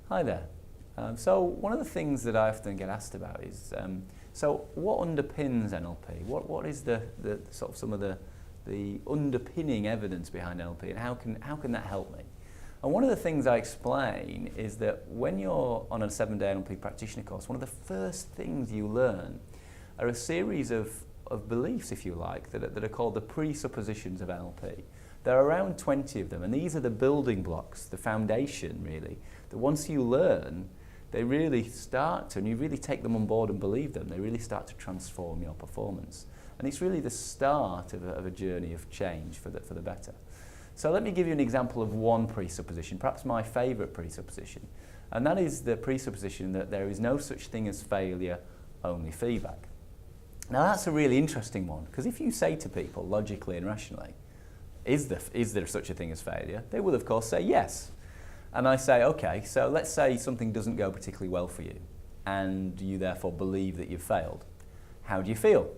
Hi there. So one of the things that I often get asked about is, so what underpins NLP? What is the sort of some of the underpinning evidence behind NLP, and how can that help me? And one of the things I explain is that when you're on a 7-day NLP practitioner course, one of the first things you learn are a series of beliefs, if you like, that are called the presuppositions of NLP. There are around 20 of them, and these are the building blocks, the foundation really, that once you learn, they really start to, and you really take them on board and believe them, they really start to transform your performance. And it's really the start of a journey of change for the better. So let me give you an example of one presupposition, perhaps my favourite presupposition, and that is the presupposition that there is no such thing as failure, only feedback. Now that's a really interesting one, because if you say to people logically and rationally, is there such a thing as failure? They will of course say yes. And I say, okay, so let's say something doesn't go particularly well for you, and you therefore believe that you've failed. How do you feel?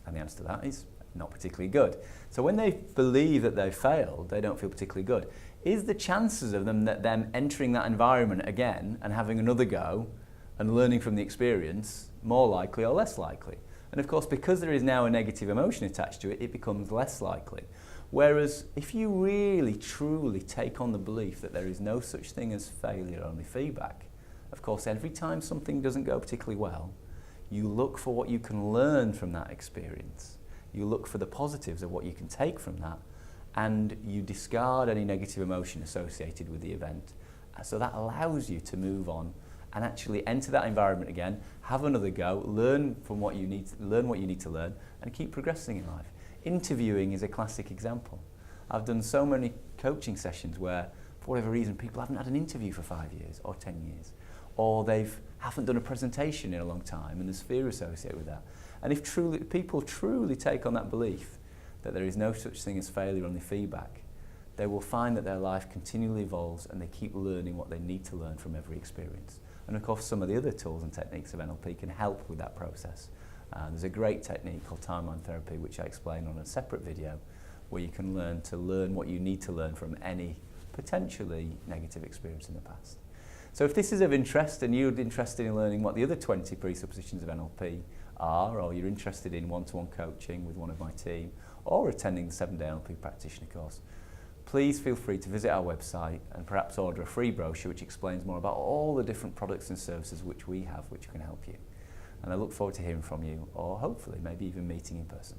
And the answer to that is not particularly good. So when they believe that they've failed, they don't feel particularly good. Is the chances of them entering that environment again and having another go and learning from the experience more likely or less likely? And of course, because there is now a negative emotion attached to it, it becomes less likely. Whereas if you really, truly take on the belief that there is no such thing as failure, only feedback, of course, every time something doesn't go particularly well, you look for what you can learn from that experience. You look for the positives of what you can take from that, and you discard any negative emotion associated with the event. So that allows you to move on and actually enter that environment again, have another go, learn from what you need to learn, and keep progressing in life. Interviewing is a classic example. I've done so many coaching sessions where, for whatever reason, people haven't had an interview for 5 years or 10 years, or they haven't done a presentation in a long time, and there's fear associated with that. And if people truly take on that belief that there is no such thing as failure, only feedback, they will find that their life continually evolves and they keep learning what they need to learn from every experience. And of course, some of the other tools and techniques of NLP can help with that process. There's a great technique called timeline therapy, which I explain on a separate video, where you can learn what you need to learn from any potentially negative experience in the past. So if this is of interest and you're interested in learning what the other 20 presuppositions of NLP are, or you're interested in one-to-one coaching with one of my team, or attending the 7-day NLP practitioner course, please feel free to visit our website and perhaps order a free brochure which explains more about all the different products and services which we have which can help you. And I look forward to hearing from you, or hopefully maybe even meeting in person.